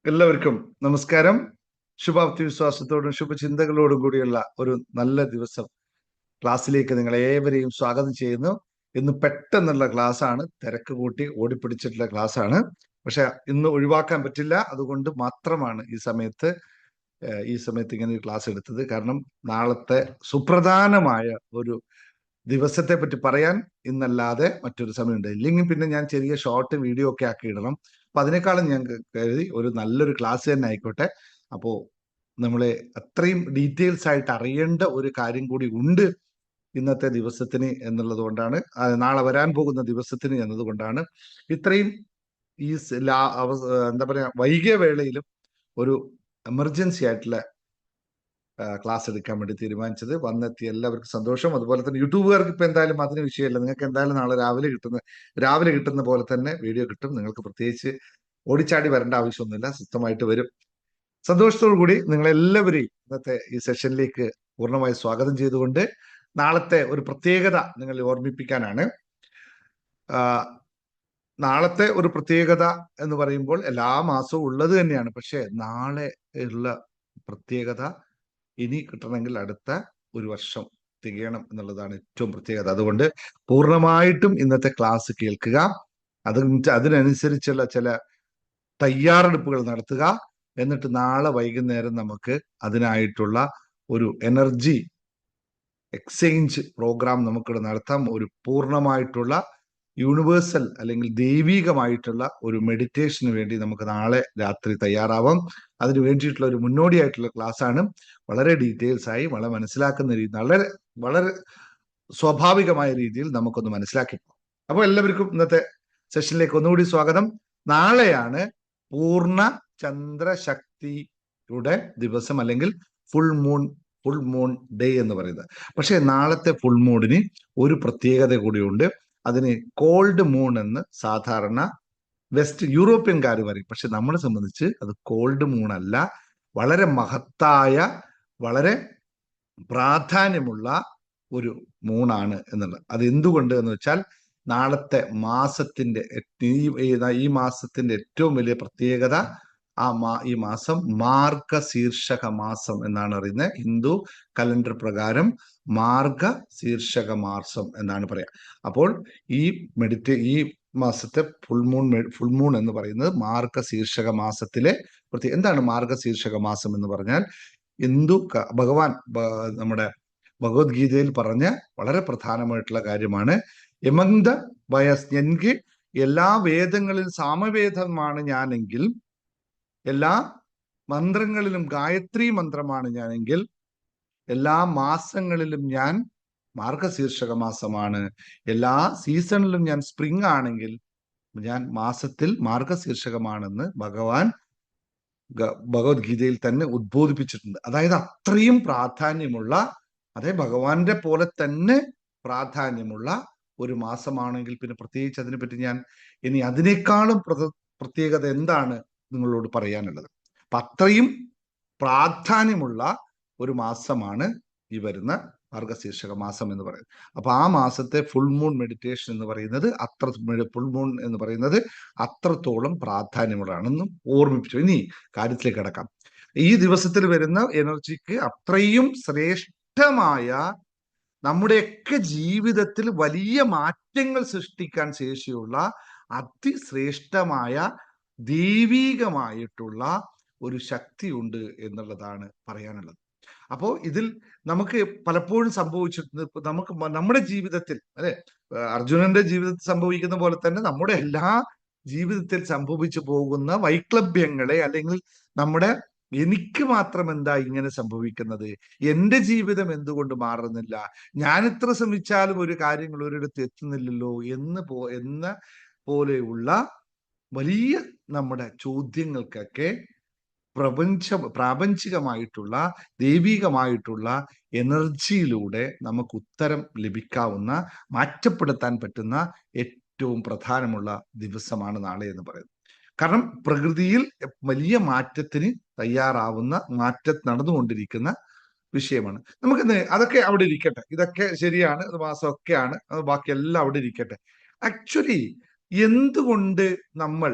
എല്ലാവർക്കും നമസ്കാരം. ശുഭാപ്തി വിശ്വാസത്തോടും ശുഭചിന്തകളോടും കൂടിയുള്ള ഒരു നല്ല ദിവസം ക്ലാസ്സിലേക്ക് നിങ്ങളെ ഏവരെയും സ്വാഗതം ചെയ്യുന്നു. ഇന്ന് പെട്ടെന്നുള്ള ക്ലാസ് ആണ്, തിരക്ക് കൂട്ടി ഓടിപ്പിടിച്ചിട്ടുള്ള ക്ലാസ് ആണ്. പക്ഷെ ഇന്ന് ഒഴിവാക്കാൻ പറ്റില്ല, അതുകൊണ്ട് മാത്രമാണ് ഈ സമയത്ത് ഇങ്ങനെ ഒരു ക്ലാസ് എടുത്തത്. കാരണം നാളത്തെ സുപ്രധാനമായ ഒരു ദിവസത്തെ പറ്റി പറയാൻ ഇന്നല്ലാതെ മറ്റൊരു സമയമുണ്ട്. ഇല്ലെങ്കിൽ പിന്നെ ഞാൻ ചെറിയ ഷോർട്ട് വീഡിയോ ഒക്കെ ആക്കി ഇടണം. അപ്പൊ അതിനേക്കാളും ഞാൻ കരുതി ഒരു നല്ലൊരു ക്ലാസ് തന്നെ ആയിക്കോട്ടെ. അപ്പോ നമ്മളെ അത്രയും ഡീറ്റെയിൽസ് ആയിട്ട് അറിയേണ്ട ഒരു കാര്യം കൂടി ഉണ്ട് ഇന്നത്തെ ദിവസത്തിന് എന്നുള്ളത് കൊണ്ടാണ്, നാളെ വരാൻ പോകുന്ന ദിവസത്തിന് എന്നതുകൊണ്ടാണ് ഇത്രയും ഈ എന്താ പറയാ വൈകിയ വേളയിലും ഒരു എമർജൻസി ആയിട്ടുള്ള ക്ലാസ് എടുക്കാൻ വേണ്ടി തീരുമാനിച്ചത്. വന്നെത്തിയ എല്ലാവർക്കും സന്തോഷം. അതുപോലെ തന്നെ യൂട്യൂബുകാർക്ക് ഇപ്പൊ എന്തായാലും അതിന് വിഷയമില്ല. നിങ്ങൾക്ക് എന്തായാലും നാളെ രാവിലെ കിട്ടുന്ന പോലെ തന്നെ വീഡിയോ കിട്ടും. നിങ്ങൾക്ക് പ്രത്യേകിച്ച് ഓടിച്ചാടി വരേണ്ട ആവശ്യമൊന്നുമില്ല, സ്വസ്ഥമായിട്ട് വരും. സന്തോഷത്തോടു കൂടി നിങ്ങളെല്ലാവരെയും ഇന്നത്തെ ഈ സെഷനിലേക്ക് പൂർണ്ണമായി സ്വാഗതം ചെയ്തുകൊണ്ട് നാളത്തെ ഒരു പ്രത്യേകത നിങ്ങളെ ഓർമ്മിപ്പിക്കാനാണ്. നാളത്തെ ഒരു പ്രത്യേകത എന്ന് പറയുമ്പോൾ എല്ലാ മാസവും ഉള്ളത് തന്നെയാണ്. പക്ഷെ നാളെ ഉള്ള പ്രത്യേകത ഇനി കിട്ടണമെങ്കിൽ അടുത്ത ഒരു വർഷം തികയണം എന്നുള്ളതാണ് ഏറ്റവും പ്രത്യേകത. അതുകൊണ്ട് പൂർണ്ണമായിട്ടും ഇന്നത്തെ ക്ലാസ് കേൾക്കുക. അതിനനുസരിച്ചുള്ള ചില തയ്യാറെടുപ്പുകൾ നടത്തുക. എന്നിട്ട് നാളെ വൈകുന്നേരം നമുക്ക് അതിനായിട്ടുള്ള ഒരു എനർജി എക്സ്ചേഞ്ച് പ്രോഗ്രാം നമുക്കിവിടെ നടത്താം. ഒരു പൂർണ്ണമായിട്ടുള്ള യൂണിവേഴ്സൽ അല്ലെങ്കിൽ ദൈവികമായിട്ടുള്ള ഒരു മെഡിറ്റേഷന് വേണ്ടി നമുക്ക് നാളെ രാത്രി തയ്യാറാവാം. അതിന് വേണ്ടിയിട്ടുള്ള ഒരു മുന്നോടിയായിട്ടുള്ള ക്ലാസ് ആണ്. വളരെ ഡീറ്റെയിൽസ് ആയി വളരെ മനസ്സിലാക്കുന്ന രീതി, വളരെ വളരെ സ്വാഭാവികമായ രീതിയിൽ നമുക്കൊന്ന് മനസ്സിലാക്കി പോകാം. അപ്പോൾ എല്ലാവർക്കും ഇന്നത്തെ സെഷനിലേക്ക് ഒന്നുകൂടി സ്വാഗതം. നാളെയാണ് പൂർണ്ണ ചന്ദ്രശക്തിയുടെ ദിവസം, അല്ലെങ്കിൽ ഫുൾ മൂൺ ഡേ എന്ന് പറയുന്നത്. പക്ഷെ നാളത്തെ ഫുൾ മൂണിന് ഒരു പ്രത്യേകത കൂടിയുണ്ട്. അതിന് കോൾഡ് മൂൺ എന്ന് സാധാരണ വെസ്റ്റ് യൂറോപ്യൻകാർ പറയും. പക്ഷെ നമ്മളെ സംബന്ധിച്ച് അത് കോൾഡ് മൂൺ അല്ല, വളരെ മഹത്തായ, വളരെ പ്രാധാന്യമുള്ള ഒരു മൂണാണ് എന്നുള്ളത്. അത് എന്തുകൊണ്ട് എന്ന് വെച്ചാൽ നാളത്തെ മാസത്തിന്റെ ഈ മാസത്തിന്റെ ഏറ്റവും വലിയ പ്രത്യേകത, ഈ മാസം മാർഗശീർഷക മാസം എന്നാണ് പറയുന്നത്. ഹിന്ദു കലണ്ടർ പ്രകാരം മാർഗശീർഷക മാസം എന്നാണ് പറയാ. അപ്പോൾ ഈ മാസത്തെ ഫുൾ മൂൺ എന്ന് പറയുന്നത് മാർഗശീർഷക മാസത്തിലെ എന്താണ് മാർഗശീർഷക മാസം എന്ന് പറഞ്ഞാൽ, ഭഗവാൻ നമ്മുടെ ഭഗവത്ഗീതയിൽ പറഞ്ഞ വളരെ പ്രധാനമായിട്ടുള്ള കാര്യമാണ്. എമംഗ് ദ വയസ്, എനിക്ക് എല്ലാ വേദങ്ങളിലും സാമവേദമാണ് ഞാനെങ്കിൽ, എല്ലാ മന്ത്രങ്ങളിലും ഗായത്രി മന്ത്രമാണ് ഞാനെങ്കിൽ, എല്ലാ മാസങ്ങളിലും ഞാൻ മാർഗശീർഷക മാസമാണ്, എല്ലാ സീസണിലും ഞാൻ സ്പ്രിംഗ് ആണെങ്കിൽ ഞാൻ മാസത്തിൽ മാർഗശീർഷകമാണെന്ന് ഭഗവത്ഗീതയിൽ തന്നെ ഉദ്ബോധിപ്പിച്ചിട്ടുണ്ട്. അതായത് അത്രയും പ്രാധാന്യമുള്ള, ഭഗവാന്റെ പോലെ തന്നെ പ്രാധാന്യമുള്ള ഒരു മാസമാണെങ്കിൽ പിന്നെ പ്രത്യേകിച്ച് അതിനെപ്പറ്റി ഞാൻ ഇനി അതിനേക്കാളും പ്രത്യേകത എന്താണ് നിങ്ങളോട് പറയാനുള്ളത്. അപ്പൊ അത്രയും പ്രാധാന്യമുള്ള ഒരു മാസമാണ് ഈ വരുന്ന മാർഗശീർഷക മാസം എന്ന് പറയുന്നത്. അപ്പൊ ആ മാസത്തെ ഫുൾ മൂൺ മെഡിറ്റേഷൻ എന്ന് പറയുന്നത് ഫുൾ മൂൺ എന്ന് പറയുന്നത് അത്രത്തോളം പ്രാധാന്യമുള്ളതാണെന്നും ഓർമ്മിപ്പിച്ചു. ഇനി കാര്യത്തിലേക്ക് കടക്കാം. ഈ ദിവസത്തിൽ വരുന്ന എനർജിക്ക് അത്രയും ശ്രേഷ്ഠമായ, നമ്മുടെയൊക്കെ ജീവിതത്തിൽ വലിയ മാറ്റങ്ങൾ സൃഷ്ടിക്കാൻ ശേഷിയുള്ള അതിശ്രേഷ്ഠമായ ദൈവീകമായിട്ടുള്ള ഒരു ശക്തി ഉണ്ട് എന്നുള്ളതാണ് പറയാനുള്ളത്. അപ്പോൾ ഇതിൽ നമുക്ക് പലപ്പോഴും സംഭവിച്ചിട്ടുണ്ട്, നമ്മുടെ ജീവിതത്തിൽ, അർജുനന്റെ ജീവിതത്തിൽ സംഭവിക്കുന്ന പോലെ തന്നെ നമ്മുടെ എല്ലാ ജീവിതത്തിൽ സംഭവിച്ചു പോകുന്ന വൈക്ലഭ്യങ്ങളെ, അല്ലെങ്കിൽ എനിക്ക് മാത്രം എന്താ ഇങ്ങനെ സംഭവിക്കുന്നത്, എന്റെ ജീവിതം എന്തുകൊണ്ട് മാറുന്നില്ല, ഞാൻ എത്ര ശ്രമിച്ചാലും ഒരു കാര്യങ്ങൾ ഒരിടത്ത് എത്തുന്നില്ലല്ലോ എന്ന പോലെയുള്ള വലിയ നമ്മുടെ ചോദ്യങ്ങൾക്കൊക്കെ പ്രാപഞ്ചികമായിട്ടുള്ള ദൈവികമായിട്ടുള്ള എനർജിയിലൂടെ നമുക്ക് ഉത്തരം ലഭിക്കാവുന്ന, മാറ്റപ്പെടുത്താൻ പറ്റുന്ന ഏറ്റവും പ്രധാനമുള്ള ദിവസമാണ് നാളെ എന്ന് പറയുന്നത്. കാരണം പ്രകൃതിയിൽ വലിയ മാറ്റത്തിന് തയ്യാറാവുന്ന, നടന്നുകൊണ്ടിരിക്കുന്ന വിഷയമാണ്. നമുക്ക് അതൊക്കെ അവിടെ ഇരിക്കട്ടെ, ഇതൊക്കെ ശരിയാണ്, മാസമൊക്കെയാണ്, ബാക്കിയെല്ലാം അവിടെ ഇരിക്കട്ടെ. ആക്ച്വലി എന്തുകൊണ്ട് നമ്മൾ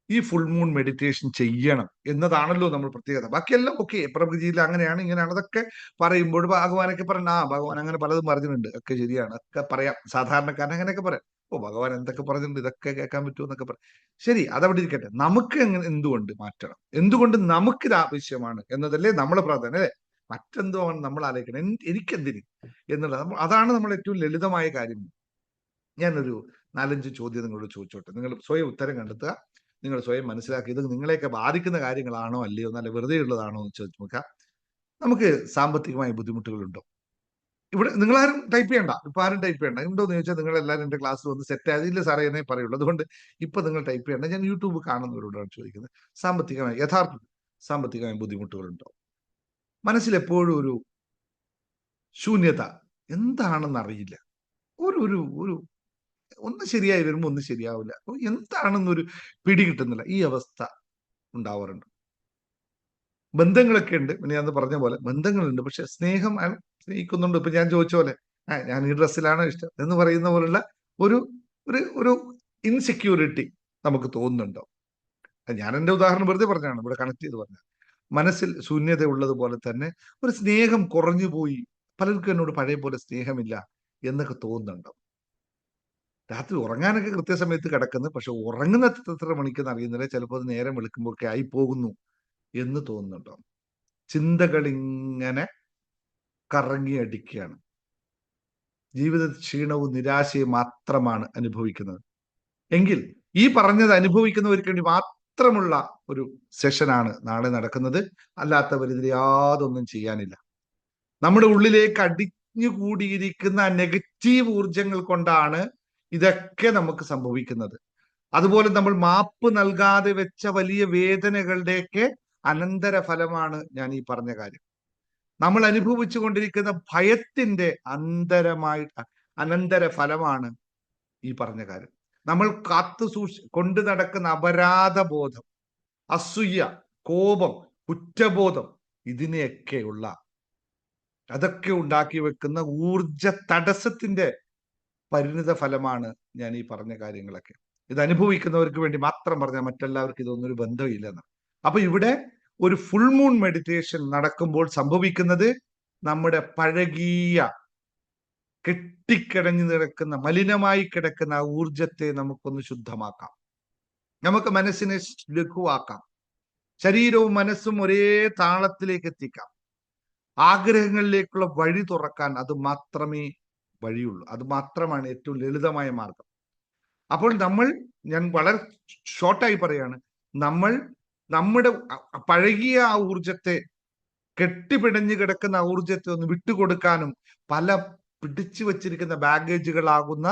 ഈ ഫുൾ മൂൺ മെഡിറ്റേഷൻ ചെയ്യണം എന്നതാണല്ലോ നമ്മൾ പ്രത്യേകത. ബാക്കിയെല്ലാം ഓക്കെ, പ്രകൃതിയിൽ അങ്ങനെയാണ് ഇങ്ങനെയാണ് അതൊക്കെ പറയുമ്പോൾ ഭഗവാനൊക്കെ പറഞ്ഞ ഭഗവാൻ അങ്ങനെ പലതും പറഞ്ഞിട്ടുണ്ട്, ഒക്കെ ശരിയാണ്, ഒക്കെ പറയാം, സാധാരണക്കാരൻ അങ്ങനെയൊക്കെ പറയാം. ഭഗവാൻ എന്തൊക്കെ പറഞ്ഞിട്ടുണ്ട്, ഇതൊക്കെ കേൾക്കാൻ പറ്റുമോ എന്നൊക്കെ പറയാം. ശരി, അതവിടെ ഇരിക്കട്ടെ. നമുക്ക് എന്തുകൊണ്ട് മാറ്റണം, എന്തുകൊണ്ട് നമുക്കിത് ആവശ്യമാണ് എന്നതല്ലേ നമ്മളെ പ്രാധാന്യം, അല്ലേ? മറ്റെന്തോ ആണ് നമ്മൾ ആലോചിക്കണം, എനിക്കെന്തിന് എന്നുള്ളത്. അതാണ് നമ്മൾ ഏറ്റവും ലളിതമായ കാര്യം. ഞാനൊരു 4-5 ചോദ്യം നിങ്ങളോട് ചോദിച്ചോട്ടെ, നിങ്ങൾ സ്വയം ഉത്തരം കണ്ടെത്തുക, നിങ്ങൾ സ്വയം മനസ്സിലാക്കി ഇത് നിങ്ങളെയൊക്കെ ബാധിക്കുന്ന കാര്യങ്ങളാണോ അല്ലയോ, നല്ല വെറുതെ ഉള്ളതാണോ എന്ന് ചോദിച്ചു നോക്കാം. നമുക്ക് സാമ്പത്തികമായ ബുദ്ധിമുട്ടുകളുണ്ടോ? ഇവിടെ നിങ്ങളാരും ടൈപ്പ് ചെയ്യണ്ട, ഇപ്പൊ ആരും ടൈപ്പ് ചെയ്യണ്ട. ഉണ്ടോന്ന് ചോദിച്ചാൽ നിങ്ങൾ എല്ലാവരും എന്റെ ക്ലാസ് വന്ന് സെറ്റ് ആയതില്ല സാറേ എന്നേ പറയുള്ളൂ. അതുകൊണ്ട് ഇപ്പൊ നിങ്ങൾ ടൈപ്പ് ചെയ്യണ്ട, ഞാൻ യൂട്യൂബ് കാണുന്നവരോടാണ് ചോദിക്കുന്നത്. സാമ്പത്തികമായ ബുദ്ധിമുട്ടുകളുണ്ടോ? മനസ്സിൽ എപ്പോഴും ഒരു ശൂന്യത, എന്താണെന്ന് അറിയില്ല, ഒരു ഒരു ഒരു ഒന്ന് ശരിയായി വരുമ്പോൾ ഒന്ന് ശരിയാവില്ല, എന്താണെന്നൊരു പിടി കിട്ടുന്നില്ല, ഈ അവസ്ഥ ഉണ്ടാവാറുണ്ട്. ബന്ധങ്ങളൊക്കെ ഉണ്ട്, പിന്നെ ഞാൻ പറഞ്ഞ പോലെ ബന്ധങ്ങളുണ്ട്, പക്ഷെ സ്നേഹം അയാൾ സ്നേഹിക്കുന്നുണ്ട്. ഇപ്പൊ ഞാൻ ചോദിച്ച പോലെ ഞാൻ ഈ ഡ്രസ്സിലാണോ ഇഷ്ടം എന്ന് പറയുന്ന പോലുള്ള ഒരു ഒരു ഒരു ഇൻസെക്യൂരിറ്റി നമുക്ക് തോന്നുന്നുണ്ടോ? ഞാൻ എന്റെ ഉദാഹരണം വെറുതെ പറഞ്ഞാണ്, ഇവിടെ കണക്ട് ചെയ്ത് പറഞ്ഞ. മനസ്സിൽ ശൂന്യത ഉള്ളതുപോലെ തന്നെ ഒരു സ്നേഹം കുറഞ്ഞു പോയി, പലർക്കും എന്നോട് പഴയ പോലെ സ്നേഹമില്ല എന്നൊക്കെ തോന്നുന്നുണ്ടോ? രാത്രി ഉറങ്ങാനൊക്കെ കൃത്യസമയത്ത് കിടക്കുന്നു, പക്ഷെ ഉറങ്ങുന്ന എത്ര മണിക്കെന്ന് അറിയുന്നില്ല, ചിലപ്പോൾ അത് നേരം വെളുക്കുമ്പോഴൊക്കെ ആയി പോകുന്നു എന്ന് തോന്നുന്നുണ്ടോ? ചിന്തകൾ ഇങ്ങനെ കറങ്ങി അടിക്കുകയാണ്, ജീവിത ക്ഷീണവും നിരാശയും മാത്രമാണ് അനുഭവിക്കുന്നത്. എങ്കിൽ ഈ പറഞ്ഞത് അനുഭവിക്കുന്നവർക്ക് വേണ്ടി മാത്രമുള്ള ഒരു സെഷനാണ് നാളെ നടക്കുന്നത്. അല്ലാത്തവർ ഇതിൽ യാതൊന്നും ചെയ്യാനില്ല. നമ്മുടെ ഉള്ളിലേക്ക് അടിഞ്ഞുകൂടിയിരിക്കുന്ന നെഗറ്റീവ് ഊർജങ്ങൾ കൊണ്ടാണ് ഇതൊക്കെ നമുക്ക് സംഭവിക്കുന്നത്. അതുപോലെ നമ്മൾ മാപ്പ് നൽകാതെ വെച്ച വലിയ വേദനകളുടെയൊക്കെ അനന്തര ഫലമാണ് ഞാൻ ഈ പറഞ്ഞ കാര്യം. നമ്മൾ അനുഭവിച്ചു കൊണ്ടിരിക്കുന്ന ഭയത്തിന്റെ അനന്തര ഫലമാണ് ഈ പറഞ്ഞ കാര്യം. നമ്മൾ കൊണ്ടു നടക്കുന്ന അപരാധ ബോധം, അസൂയ, കോപം, കുറ്റബോധം, അതൊക്കെ ഉണ്ടാക്കി വെക്കുന്ന ഊർജ തടസ്സത്തിന്റെ പരിണിത ഫലമാണ് ഞാൻ ഈ പറഞ്ഞ കാര്യങ്ങളൊക്കെ. ഇത് അനുഭവിക്കുന്നവർക്ക് വേണ്ടി മാത്രം പറഞ്ഞാൽ മറ്റെല്ലാവർക്കും ഇതൊന്നും ഒരു ബന്ധമില്ലെന്ന്. അപ്പൊ ഇവിടെ ഒരു ഫുൾ മൂൺ മെഡിറ്റേഷൻ നടക്കുമ്പോൾ സംഭവിക്കുന്നത്, നമ്മുടെ പഴകിയ കെട്ടിക്കിടഞ്ഞു കിടക്കുന്ന മലിനമായി കിടക്കുന്ന ആ ഊർജത്തെ നമുക്കൊന്ന് ശുദ്ധമാക്കാം. നമുക്ക് മനസ്സിനെ ലഘുവാക്കാം. ശരീരവും മനസ്സും ഒരേ താളത്തിലേക്ക് എത്തിക്കാം. ആഗ്രഹങ്ങളിലേക്കുള്ള വഴി തുറക്കാൻ അത് മാത്രമേ വഴിയുള്ളൂ. അത് മാത്രമാണ് ഏറ്റവും ലളിതമായ മാർഗം. അപ്പോൾ ഞാൻ വളരെ ഷോർട്ടായി പറയാണ്, നമ്മുടെ പഴകിയ ആ ഊർജത്തെ, കെട്ടിപ്പിടഞ്ഞു കിടക്കുന്ന ആ ഊർജത്തെ ഒന്ന് വിട്ടുകൊടുക്കാനും, പല പിടിച്ചു വച്ചിരിക്കുന്ന ബാഗേജുകളാകുന്ന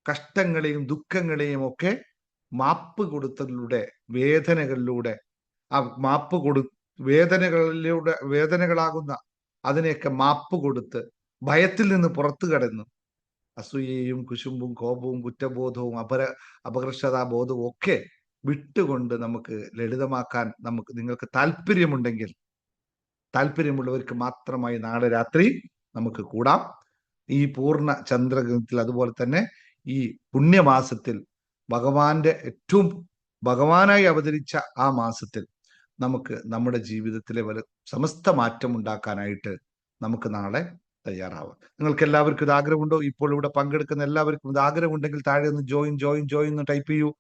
കഷ്ടങ്ങളെയും ദുഃഖങ്ങളെയും ഒക്കെ മാപ്പ് കൊടുത്തതിലൂടെ, വേദനകളാകുന്ന അതിനെയൊക്കെ മാപ്പ് കൊടുത്ത് ഭയത്തിൽ നിന്ന് പുറത്തു കടന്ന് അസൂയയും കുശുമ്പും കോപവും കുറ്റബോധവും അപകർഷതാബോധവും ഒക്കെ വിട്ടുകൊണ്ട് നമുക്ക് ലളിതമാക്കാൻ നിങ്ങൾക്ക് താല്പര്യമുള്ളവർക്ക് മാത്രമായി നാളെ രാത്രി നമുക്ക് കൂടാം. ഈ പൂർണ്ണ ചന്ദ്രഗ്രഹണത്തിൽ, അതുപോലെ തന്നെ ഈ പുണ്യമാസത്തിൽ, ഭഗവാനായി അവതരിച്ച ആ മാസത്തിൽ നമുക്ക് നമ്മുടെ ജീവിതത്തിലെ സമസ്ത മാറ്റം ഉണ്ടാക്കാനായിട്ട് നമുക്ക് നാളെ തയ്യാറാവാം. നിങ്ങൾക്ക് എല്ലാവർക്കും ഇത് ആഗ്രഹമുണ്ടോ? ഇപ്പോൾ ഇവിടെ പങ്കെടുക്കുന്ന എല്ലാവർക്കും ഇത് ആഗ്രഹമുണ്ടെങ്കിൽ താഴെ ഒന്ന് ജോയിൻ എന്ന് ടൈപ്പ് ചെയ്യൂ.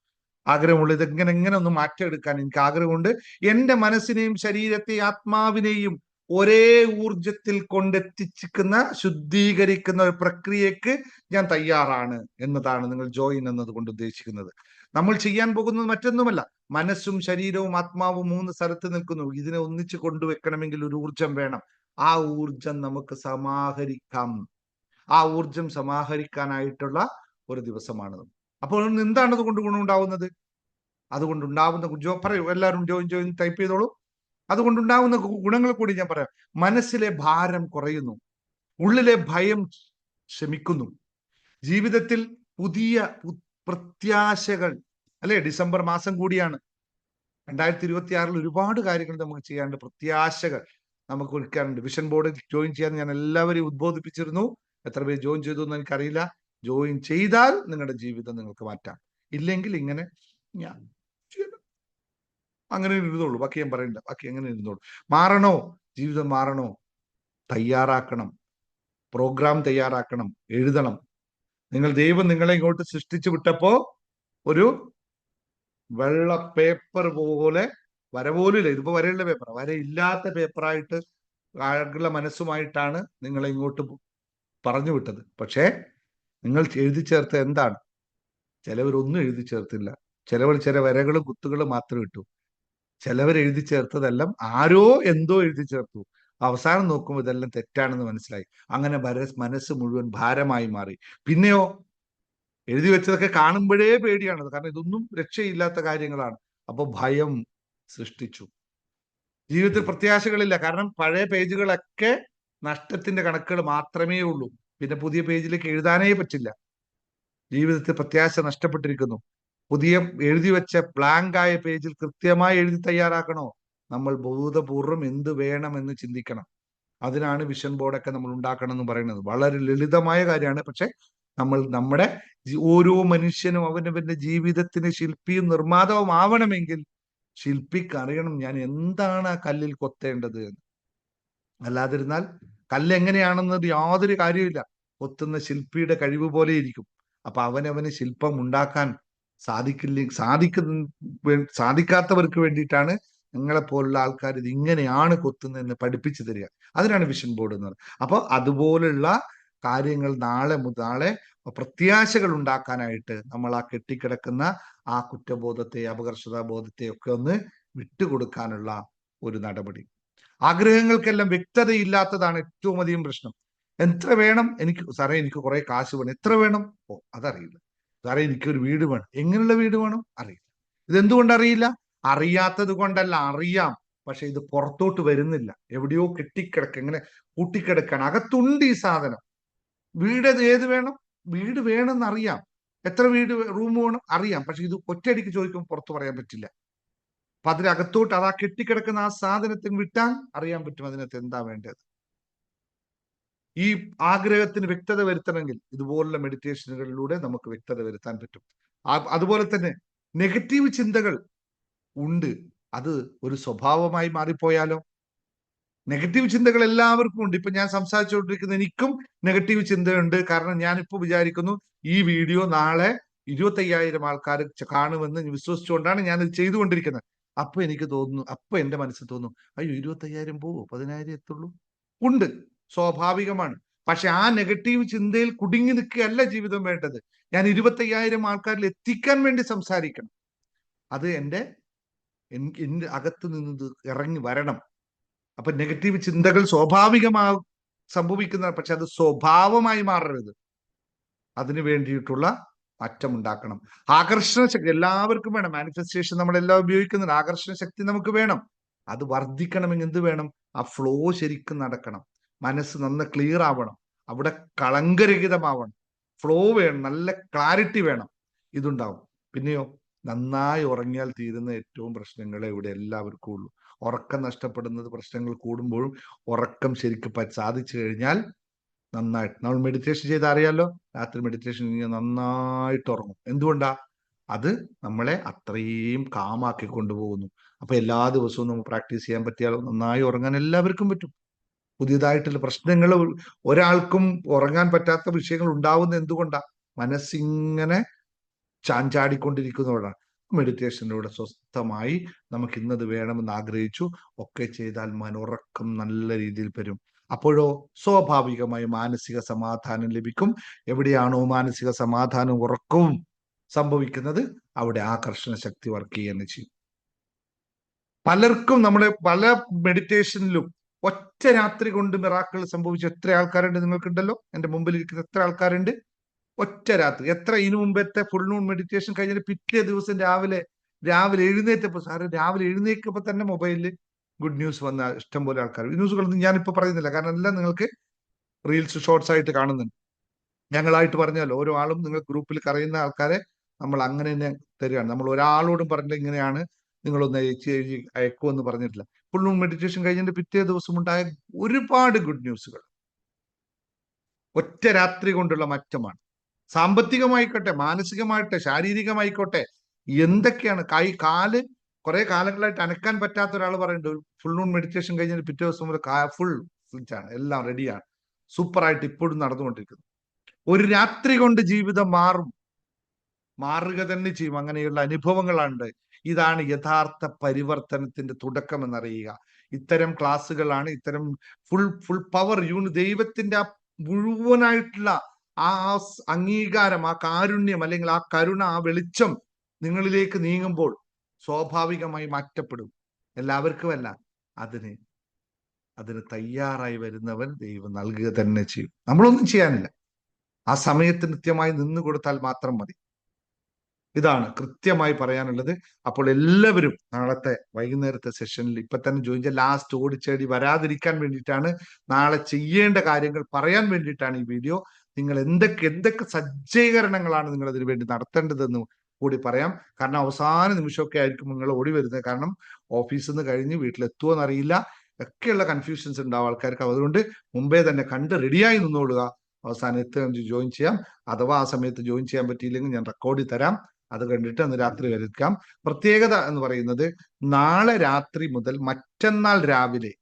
ആഗ്രഹമുള്ള ഇതെങ്ങനെ ഒന്ന് മാറ്റമെടുക്കാൻ എനിക്ക് ആഗ്രഹമുണ്ട്. എന്റെ മനസ്സിനെയും ശരീരത്തെയും ആത്മാവിനെയും ഒരേ ഊർജത്തിൽ കൊണ്ടെത്തിച്ചിരിക്കുന്ന, ശുദ്ധീകരിക്കുന്ന ഒരു പ്രക്രിയക്ക് ഞാൻ തയ്യാറാണ് എന്നതാണ് നിങ്ങൾ ജോയിൻ എന്നതുകൊണ്ട് ഉദ്ദേശിക്കുന്നത്. നമ്മൾ ചെയ്യാൻ പോകുന്നത് മറ്റൊന്നുമല്ല, മനസ്സും ശരീരവും ആത്മാവും 3 സ്ഥലത്ത് നിൽക്കുന്നു. ഇതിനെ ഒന്നിച്ച് കൊണ്ടുവെക്കണമെങ്കിൽ ഒരു ഊർജം വേണം. ആ ഊർജം നമുക്ക് സമാഹരിക്കാം. ആ ഊർജം സമാഹരിക്കാനായിട്ടുള്ള ഒരു ദിവസമാണ്. അപ്പോൾ എന്താണ് അതുകൊണ്ട് ഗുണമുണ്ടാവുന്നത്? അതുകൊണ്ടുണ്ടാവുന്ന പറയൂ, എല്ലാവരും ജോയിൻ ടൈപ്പ് ചെയ്തോളൂ. അതുകൊണ്ടുണ്ടാവുന്ന ഗുണങ്ങൾ കൂടി ഞാൻ പറയാം. മനസ്സിലെ ഭാരം കുറയുന്നു, ഉള്ളിലെ ഭയം ശമിക്കുന്നു, ജീവിതത്തിൽ പുതിയ പ്രത്യാശകൾ, അല്ലെ? ഡിസംബർ മാസം കൂടിയാണ്. 2026 ഒരുപാട് കാര്യങ്ങൾ നമുക്ക് ചെയ്യാനുണ്ട്. പ്രത്യാശകൾ നമുക്ക് ഒരുക്കാനുണ്ട്. വിഷൻ ബോർഡിൽ ജോയിൻ ചെയ്യാൻ ഞാൻ എല്ലാവരെയും ഉദ്ബോധിപ്പിച്ചിരുന്നു. എത്ര പേര് ജോയിൻ ചെയ്തു എന്ന് എനിക്കറിയില്ല. ജോയിൻ ചെയ്താൽ നിങ്ങളുടെ ജീവിതം നിങ്ങൾക്ക് മാറ്റാം. ഇല്ലെങ്കിൽ ഇങ്ങനെ അങ്ങനെ ഇരുന്നോളൂ, ബാക്കി ഞാൻ പറയണ്ട, ബാക്കി എങ്ങനെ ഇരുന്നോളൂ. മാറണോ? ജീവിതം മാറണോ? തയ്യാറാക്കണം, പ്രോഗ്രാം തയ്യാറാക്കണം, എഴുതണം. ദൈവം നിങ്ങളെ ഇങ്ങോട്ട് സൃഷ്ടിച്ചു വിട്ടപ്പോ ഒരു വെള്ള പേപ്പർ പോലെ, വര പോലും ഇല്ല, ഇതിപ്പോ വരയുള്ള പേപ്പർ, വരയില്ലാത്ത പേപ്പറായിട്ട് ആളുള്ള മനസ്സുമായിട്ടാണ് നിങ്ങളെ ഇങ്ങോട്ട് പറഞ്ഞു വിട്ടത്. പക്ഷേ നിങ്ങൾ എഴുതി ചേർത്ത എന്താണ്? ചിലവരൊന്നും എഴുതി ചേർത്തില്ല. ചിലവർ ചില വരകളും കുത്തുകളും മാത്രം ഇട്ടു. ചിലവർ എഴുതി ചേർത്തതെല്ലാം ആരോ എന്തോ എഴുതി ചേർത്തു. അവസാനം നോക്കുമ്പോൾ ഇതെല്ലാം തെറ്റാണെന്ന് മനസ്സിലായി. അങ്ങനെ മനസ്സ് മുഴുവൻ ഭാരമായി മാറി. പിന്നെയോ എഴുതി വെച്ചതൊക്കെ കാണുമ്പോഴേ പേടിയാണ്, കാരണം ഇതൊന്നും രക്ഷയില്ലാത്ത കാര്യങ്ങളാണ്. അപ്പൊ ഭയം സൃഷ്ടിച്ചു. ജീവിതത്തിൽ പ്രത്യാശകളില്ല, കാരണം പഴയ പേജുകളൊക്കെ നഷ്ടത്തിന്റെ കണക്കുകൾ മാത്രമേ ഉള്ളൂ. പിന്നെ പുതിയ പേജിലേക്ക് എഴുതാനേ പറ്റില്ല. ജീവിതത്തിൽ പ്രത്യാശ നഷ്ടപ്പെട്ടിരിക്കുന്നു. പുതിയ എഴുതി വെച്ച ബ്ലാങ്ക് ആയ പേജിൽ കൃത്യമായി എഴുതി തയ്യാറാക്കണോ? നമ്മൾ ബോധപൂർവം എന്ത് വേണമെന്ന് ചിന്തിക്കണം. അതിനാണ് വിഷൻ ബോർഡൊക്കെ നമ്മൾ ഉണ്ടാക്കണം എന്ന് പറയുന്നത്. വളരെ ലളിതമായ കാര്യമാണ്. പക്ഷെ നമ്മൾ നമ്മുടെ ഓരോ മനുഷ്യനും അവനവന്റെ ജീവിതത്തിന് ശില്പിയും നിർമ്മാതാവും ആവണമെങ്കിൽ ശില്പിക്ക് അറിയണം ഞാൻ എന്താണ് ആ കല്ലിൽ കൊത്തേണ്ടത് എന്ന്. അല്ലാതിരുന്നാൽ കല്ല് എങ്ങനെയാണെന്നത് യാതൊരു കാര്യമില്ല. കൊത്തുന്ന ശില്പിയുടെ കഴിവ് പോലെ ഇരിക്കും. അപ്പൊ അവനവന് ശില്പം ഉണ്ടാക്കാൻ സാധിക്കാത്തവർക്ക് വേണ്ടിയിട്ടാണ് നിങ്ങളെപ്പോലുള്ള ആൾക്കാർ ഇത് ഇങ്ങനെയാണ് കൊത്തുന്നതെന്ന് പഠിപ്പിച്ചു തരിക. അതിനാണ് വിഷൻ ബോർഡ് എന്ന് പറയുന്നത്. അപ്പൊ അതുപോലുള്ള കാര്യങ്ങൾ നാളെ പ്രത്യാശകൾ ഉണ്ടാക്കാനായിട്ട് നമ്മൾ ആ കെട്ടിക്കിടക്കുന്ന ആ കുറ്റബോധത്തെ, അപകർഷതാ ബോധത്തെ ഒക്കെ ഒന്ന് വിട്ടുകൊടുക്കാനുള്ള ഒരു നടപടി. ആഗ്രഹങ്ങൾക്കെല്ലാം വ്യക്തതയില്ലാത്തതാണ് ഏറ്റവും അധികം പ്രശ്നം. എത്ര വേണം? സാറേ എനിക്ക് കുറെ കാശ് വേണം. എത്ര വേണം? ഓ, അതറിയില്ല. സാറേ എനിക്കൊരു വീട് വേണം. എങ്ങനെയുള്ള വീട് വേണം? അറിയില്ല. ഇതെന്തുകൊണ്ട് അറിയില്ല? അറിയാത്തത് കൊണ്ടല്ല, അറിയാം. പക്ഷെ ഇത് പുറത്തോട്ട് വരുന്നില്ല. എവിടെയോ കെട്ടിക്കിടക്ക, ഇങ്ങനെ കൂട്ടിക്കിടക്കാണ്. അകത്തുണ്ട് ഈ സാധനം. വീട് ഏത് വേണം? വീട് വേണമെന്ന് അറിയാം. എത്ര റൂം വേണം? അറിയാം. പക്ഷെ ഇത് ഒറ്റയടിക്ക് ചോദിക്കുമ്പോൾ പുറത്തു പറയാൻ പറ്റില്ല. അപ്പൊ അതിനകത്തോട്ട് അതാ കെട്ടിക്കിടക്കുന്ന ആ സാധനത്തിന് വിട്ടാൽ അറിയാൻ പറ്റും അതിനകത്ത് എന്താ വേണ്ടത്. ഈ ആഗ്രഹത്തിന് വ്യക്തത വരുത്തണമെങ്കിൽ ഇതുപോലുള്ള മെഡിറ്റേഷനുകളിലൂടെ നമുക്ക് വ്യക്തത വരുത്താൻ പറ്റും. അതുപോലെ തന്നെ നെഗറ്റീവ് ചിന്തകൾ ഉണ്ട്. അത് ഒരു സ്വഭാവമായി മാറിപ്പോയാലോ? നെഗറ്റീവ് ചിന്തകൾ എല്ലാവർക്കും ഉണ്ട്. ഇപ്പൊ ഞാൻ സംസാരിച്ചുകൊണ്ടിരിക്കുന്ന എനിക്കും നെഗറ്റീവ് ചിന്തയുണ്ട്. കാരണം ഞാനിപ്പോ വിചാരിക്കുന്നു ഈ വീഡിയോ നാളെ 25,000 ആൾക്കാർ കാണുമെന്ന് വിശ്വസിച്ചുകൊണ്ടാണ് ഞാൻ ഇത് ചെയ്തുകൊണ്ടിരിക്കുന്നത്. അപ്പൊ എനിക്ക് തോന്നുന്നു, അപ്പൊ എന്റെ മനസ്സിൽ തോന്നുന്നു, അയ്യോ 25,000 പോവോ, 10,000 എത്തുള്ളൂ. ഉണ്ട്, സ്വാഭാവികമാണ്. പക്ഷെ ആ നെഗറ്റീവ് ചിന്തയിൽ കുടുങ്ങി നിൽക്കുകയല്ല ജീവിതം വേണ്ടത്. ഞാൻ 25,000 ആൾക്കാരിൽ എത്തിക്കാൻ വേണ്ടി സംസാരിക്കണം. അത് എന്റെ അകത്ത് നിന്ന് ഇറങ്ങി വരണം. അപ്പൊ നെഗറ്റീവ് ചിന്തകൾ സ്വാഭാവികമായി സംഭവിക്കുന്ന, പക്ഷെ അത് സ്വഭാവമായി മാറരുത്. അതിനു വേണ്ടിയിട്ടുള്ള മാറ്റം ഉണ്ടാക്കണം. ആകർഷണ ശക്തി എല്ലാവർക്കും വേണം. മാനിഫെസ്റ്റേഷൻ നമ്മളെല്ലാം ഉപയോഗിക്കുന്നുണ്ട്. ആകർഷണ ശക്തി നമുക്ക് വേണം. അത് വർദ്ധിക്കണമെങ്കിൽ എന്ത് വേണം? ആ ഫ്ലോ ശരിക്കും നടക്കണം. മനസ്സ് നന്ന ക്ലിയർ ആവണം. അവിടെ കളങ്കരഹിതമാവണം. ഫ്ലോ വേണം, നല്ല ക്ലാരിറ്റി വേണം. ഇതുണ്ടാവും. പിന്നെയോ നന്നായി ഉറങ്ങിയാൽ തീരുന്ന ഏറ്റവും പ്രശ്നങ്ങളെ ഇവിടെ എല്ലാവർക്കും ഉള്ളൂ. ഉറക്കം നഷ്ടപ്പെടുന്നത് പ്രശ്നങ്ങൾ കൂടുമ്പോഴും ഉറക്കം ശരിക്കും സാധിച്ചു കഴിഞ്ഞാൽ നന്നായിട്ട് നമ്മൾ മെഡിറ്റേഷൻ ചെയ്ത് അറിയാലോ. രാത്രി മെഡിറ്റേഷൻ നന്നായിട്ട് ഉറങ്ങും. എന്തുകൊണ്ടാ? അത് നമ്മളെ അത്രയും കാമാക്കി കൊണ്ടുപോകുന്നു. അപ്പൊ എല്ലാ ദിവസവും നമുക്ക് പ്രാക്ടീസ് ചെയ്യാൻ പറ്റിയാലോ നന്നായി ഉറങ്ങാൻ എല്ലാവർക്കും പറ്റും. പുതിയതായിട്ടുള്ള പ്രശ്നങ്ങൾ ഒരാൾക്കും ഉറങ്ങാൻ പറ്റാത്ത വിഷയങ്ങൾ ഉണ്ടാവുന്ന എന്തുകൊണ്ടാ? മനസ്സിങ്ങനെ ചാഞ്ചാടിക്കൊണ്ടിരിക്കുന്നവരാണ്. മെഡിറ്റേഷനിലൂടെ സ്വസ്ഥമായി നമുക്ക് ഇന്നത് വേണമെന്ന് ആഗ്രഹിച്ചു ഒക്കെ ചെയ്താൽ ഉറക്കം നല്ല രീതിയിൽ വരും. അപ്പോഴോ സ്വാഭാവികമായി മാനസിക സമാധാനം ലഭിക്കും. എവിടെയാണോ മാനസിക സമാധാനവും ഉറക്കവും സംഭവിക്കുന്നത് അവിടെ ആകർഷണ ശക്തി വർക്ക് ചെയ്യുകയാണ് ചെയ്യും. പലർക്കും നമ്മുടെ പല മെഡിറ്റേഷനിലും ഒറ്റ രാത്രി കൊണ്ട് മിറാക്കിൾ സംഭവിച്ച എത്ര ആൾക്കാരുണ്ട്? നിങ്ങൾക്കുണ്ടല്ലോ, എന്റെ മുമ്പിൽ ഇരിക്കുന്ന എത്ര ആൾക്കാരുണ്ട്? ഒറ്റ രാത്രി. എത്ര ഇതിനു മുമ്പത്തെ ഫുൾ മൂൺ മെഡിറ്റേഷൻ കഴിഞ്ഞിട്ട് പിറ്റേ ദിവസം രാവിലെ എഴുന്നേറ്റപ്പോ, സാറ് രാവിലെ എഴുന്നേറ്റപ്പോ തന്നെ മൊബൈലിൽ ഗുഡ് ന്യൂസ് വന്ന ഇഷ്ടംപോലെ ആൾക്കാർ. ന്യൂസുകളൊന്നും ഞാനിപ്പോ പറയുന്നില്ല, കാരണം എല്ലാം നിങ്ങൾക്ക് റീൽസ് ഷോർട്സ് ആയിട്ട് കാണുന്നുണ്ട്. ഞങ്ങളായിട്ട് പറഞ്ഞാലോ, ഓരോ ആളും നിങ്ങൾ ഗ്രൂപ്പിൽ കറിയുന്ന ആൾക്കാരെ നമ്മൾ അങ്ങനെ തന്നെ തരികയാണ്. നമ്മൾ ഒരാളോടും പറഞ്ഞിട്ട് ഇങ്ങനെയാണ് നിങ്ങളൊന്ന് അയക്കുമെന്ന് പറഞ്ഞിട്ടില്ല. ഫുൾ മൂൺ മെഡിറ്റേഷൻ കഴിഞ്ഞിട്ട് പിറ്റേ ദിവസം ഉണ്ടായ ഒരുപാട് ഗുഡ് ന്യൂസുകൾ ഒറ്റ രാത്രി കൊണ്ടുള്ള മാറ്റമാണ്. സാമ്പത്തികമായിക്കോട്ടെ, മാനസികമായിട്ടെ, ശാരീരികമായിക്കോട്ടെ, എന്തൊക്കെയാണ് കാല് കുറെ കാലങ്ങളായിട്ട് അനക്കാൻ പറ്റാത്ത ഒരാൾ പറയുന്നുണ്ട്, ഫുൾ മൂൺ മെഡിറ്റേഷൻ കഴിഞ്ഞാൽ പിറ്റേ ദിവസം മുതൽ ഫുൾ ആണ്, എല്ലാം റെഡിയാണ്, സൂപ്പറായിട്ട് ഇപ്പോഴും നടന്നുകൊണ്ടിരിക്കുന്നു. ഒരു രാത്രി കൊണ്ട് ജീവിതം മാറുക തന്നെ ചെയ്യും. അങ്ങനെയുള്ള അനുഭവങ്ങളാണ്. ഇതാണ് യഥാർത്ഥ പരിവർത്തനത്തിന്റെ തുടക്കം എന്നറിയുക. ഇത്തരം ക്ലാസ്സുകളാണ്, ഇത്തരം ഫുൾ പവർ ദൈവത്തിന്റെ ആ മുഴുവനായിട്ടുള്ള ആ അംഗീകാരം, ആ കാരുണ്യം, അല്ലെങ്കിൽ ആ കരുണ, ആ വെളിച്ചം നിങ്ങളിലേക്ക് നീങ്ങുമ്പോൾ സ്വാഭാവികമായി മാറ്റപ്പെടും. എല്ലാവർക്കുമല്ല, അതിന് തയ്യാറായി വരുന്നവൻ ദൈവം നൽകുക തന്നെ ചെയ്യും. നമ്മളൊന്നും ചെയ്യാനില്ല, ആ സമയത്ത് കൃത്യമായി നിന്ന് കൊടുത്താൽ മാത്രം മതി. ഇതാണ് കൃത്യമായി പറയാനുള്ളത്. അപ്പോൾ എല്ലാവരും നാളത്തെ വൈകുന്നേരത്തെ സെഷനിൽ ഇപ്പൊ തന്നെ ജോയിൻ ചെയ്യാൻ, ലാസ്റ്റ് ഓടിച്ചേടി വരാതിരിക്കാൻ വേണ്ടിയിട്ടാണ്, നാളെ ചെയ്യേണ്ട കാര്യങ്ങൾ പറയാൻ വേണ്ടിയിട്ടാണ് ഈ വീഡിയോ. നിങ്ങൾ എന്തൊക്കെ സജ്ജീകരണങ്ങളാണ് നിങ്ങൾ അതിനു വേണ്ടി നടത്തേണ്ടതെന്ന് കൂടി പറയാം. കാരണം അവസാന നിമിഷമൊക്കെ ആയിരിക്കും നിങ്ങൾ ഓടി വരുന്നത്. കാരണം ഓഫീസിൽ നിന്ന് കഴിഞ്ഞ് വീട്ടിലെത്തുമോ എന്നറിയില്ല, ഒക്കെയുള്ള കൺഫ്യൂഷൻസ് ഉണ്ടാവും ആൾക്കാർക്ക്. അതുകൊണ്ട് മുമ്പേ തന്നെ കണ്ട് റെഡിയായി നിന്നോളുക. അവസാനം ജോയിൻ ചെയ്യാം. അഥവാ ആ സമയത്ത് ജോയിൻ ചെയ്യാൻ പറ്റിയില്ലെങ്കിൽ ഞാൻ റെക്കോർഡിൽ തരാം, അത് കണ്ടിട്ട് അന്ന് രാത്രി വരയ്ക്കാം. പ്രത്യേകത എന്ന് പറയുന്നത്, നാളെ രാത്രി മുതൽ മറ്റന്നാൾ രാവിലെ,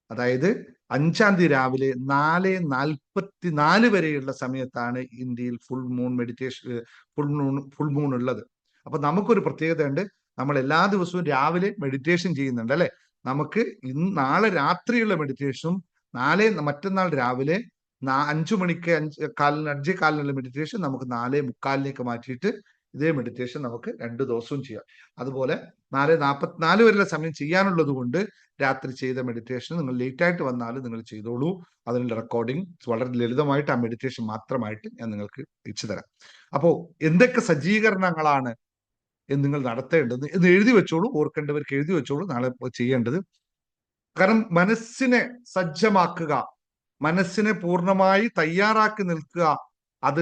അതായത് 5-ാം തീയതി രാവിലെ 4:44 വരെയുള്ള സമയത്താണ് ഇന്ത്യയിൽ full moon meditation, full moon ഉള്ളത്. അപ്പൊ നമുക്കൊരു പ്രത്യേകത ഉണ്ട്, നമ്മൾ എല്ലാ ദിവസവും രാവിലെ മെഡിറ്റേഷൻ ചെയ്യുന്നുണ്ട് അല്ലെ. നമുക്ക് നാളെ രാത്രിയുള്ള മെഡിറ്റേഷനും മറ്റന്നാൾ രാവിലെ 5 മണിക്ക് 5:15 മെഡിറ്റേഷൻ നമുക്ക് 4:45 മാറ്റിയിട്ട് ഇതേ മെഡിറ്റേഷൻ നമുക്ക് 2 ദിവസവും ചെയ്യാം. അതുപോലെ 4:44 വരെയുള്ള സമയം ചെയ്യാനുള്ളത് കൊണ്ട് രാത്രി ചെയ്ത മെഡിറ്റേഷൻ നിങ്ങൾ ലേറ്റ് ആയിട്ട് വന്നാലും നിങ്ങൾ ചെയ്തോളൂ. അതിനുള്ള റെക്കോർഡിംഗ് വളരെ ലളിതമായിട്ട് ആ മെഡിറ്റേഷൻ മാത്രമായിട്ട് ഞാൻ നിങ്ങൾക്ക് എത്തിച്ചു തരാം. അപ്പോൾ എന്തൊക്കെ സജ്ജീകരണങ്ങളാണ് നിങ്ങൾ നടത്തേണ്ടത് എന്ന് എഴുതി വെച്ചോളൂ. ഓർക്കേണ്ടവർക്ക് എഴുതി വെച്ചോളൂ നാളെ ചെയ്യേണ്ടത്. കാരണം മനസ്സിനെ സജ്ജമാക്കുക, മനസ്സിനെ പൂർണ്ണമായി തയ്യാറാക്കി നിൽക്കുക, അത്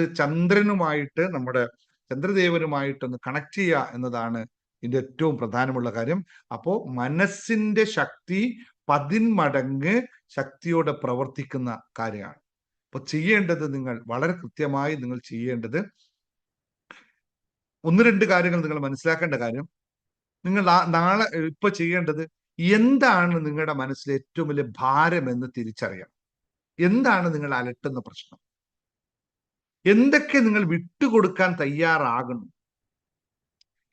ചന്ദ്രദേവനുമായിട്ടൊന്ന് കണക്ട് ചെയ്യുക എന്നതാണ് ഇതിന്റെ ഏറ്റവും പ്രധാനമുള്ള കാര്യം. അപ്പോ മനസ്സിന്റെ ശക്തി 10 മടങ്ങ് ശക്തിയോടെ പ്രവർത്തിക്കുന്ന കാര്യമാണ്. അപ്പൊ ചെയ്യേണ്ടത്, നിങ്ങൾ വളരെ കൃത്യമായി നിങ്ങൾ ചെയ്യേണ്ടത് 1-2 കാര്യങ്ങൾ നിങ്ങൾ മനസ്സിലാക്കേണ്ട കാര്യം, നിങ്ങൾ നാളെ ഇപ്പൊ ചെയ്യേണ്ടത്, എന്താണ് നിങ്ങളുടെ മനസ്സിലെ ഏറ്റവും വലിയ ഭാരം എന്ന് തിരിച്ചറിയാം. എന്താണ് നിങ്ങൾ അലട്ടുന്ന പ്രശ്നം, എന്തൊക്കെ നിങ്ങൾ വിട്ടുകൊടുക്കാൻ തയ്യാറാകുന്നു,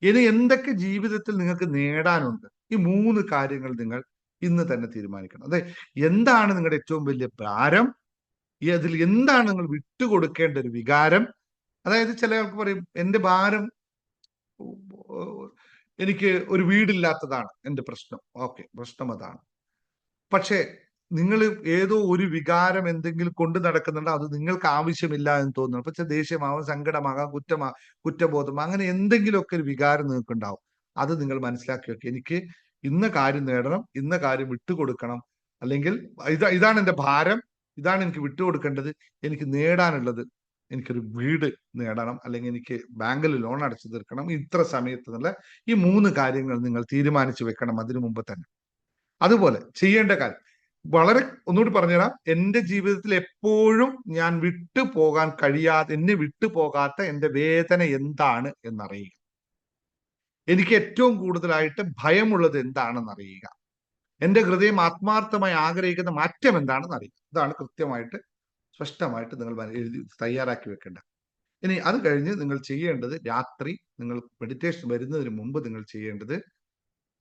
ഇനി എന്തൊക്കെ ജീവിതത്തിൽ നിങ്ങൾക്ക് നേടാനുണ്ട്. ഈ 3 കാര്യങ്ങൾ നിങ്ങൾ ഇന്ന് തന്നെ തീരുമാനിക്കണം. അതെ, എന്താണ് നിങ്ങളുടെ ഏറ്റവും വലിയ ഭാരം, അതിൽ എന്താണ് നിങ്ങൾ വിട്ടുകൊടുക്കേണ്ട ഒരു വികാരം. അതായത് ചില ആൾക്ക് പറയും, എന്റെ ഭാരം എനിക്ക് ഒരു വീടില്ലാത്തതാണ് എന്റെ പ്രശ്നം. ഓക്കെ, പ്രശ്നം അതാണ്. പക്ഷേ നിങ്ങൾ ഏതോ ഒരു വികാരം എന്തെങ്കിലും കൊണ്ട് നടക്കുന്നുണ്ടോ, അത് നിങ്ങൾക്ക് ആവശ്യമില്ല എന്ന് തോന്നുന്നു. പക്ഷെ ദേഷ്യമാവാം, സങ്കടമാകാം, കുറ്റബോധം, അങ്ങനെ എന്തെങ്കിലുമൊക്കെ ഒരു വികാരം നിങ്ങൾക്ക് ഉണ്ടാവും. അത് നിങ്ങൾ മനസ്സിലാക്കി വെക്കുക. എനിക്ക് ഇന്ന കാര്യം നേടണം, ഇന്ന കാര്യം വിട്ടുകൊടുക്കണം, അല്ലെങ്കിൽ ഇതാണ് എന്റെ ഭാരം, ഇതാണ് എനിക്ക് വിട്ടുകൊടുക്കേണ്ടത്, എനിക്ക് നേടാനുള്ളത്, എനിക്കൊരു വീട് നേടണം, അല്ലെങ്കിൽ എനിക്ക് ബാങ്കിൽ ലോൺ അടച്ചു തീർക്കണം ഇത്ര സമയത്ത് എന്നുള്ള ഈ 3 കാര്യങ്ങൾ നിങ്ങൾ തീരുമാനിച്ചു വെക്കണം അതിനു മുമ്പ് തന്നെ. അതുപോലെ ചെയ്യേണ്ട കാര്യം വളരെ ഒന്നുകൂടി പറഞ്ഞുതരാം. എന്റെ ജീവിതത്തിൽ എപ്പോഴും ഞാൻ എന്നെ വിട്ടുപോകാത്ത എന്റെ വേദന എന്താണ് എന്നറിയുക. എനിക്ക് ഏറ്റവും കൂടുതലായിട്ട് ഭയമുള്ളത് എന്താണെന്ന് അറിയുക. എന്റെ ഹൃദയം ആത്മാർത്ഥമായി ആഗ്രഹിക്കുന്ന മാറ്റം എന്താണെന്ന് അറിയുക. ഇതാണ് കൃത്യമായിട്ട് സ്പഷ്ടമായിട്ട് നിങ്ങൾ എഴുതി തയ്യാറാക്കി വെക്കേണ്ട. ഇനി അത് കഴിഞ്ഞ് നിങ്ങൾ ചെയ്യേണ്ടത്, രാത്രി നിങ്ങൾ മെഡിറ്റേഷൻ വരുന്നതിന് മുമ്പ് നിങ്ങൾ ചെയ്യേണ്ടത്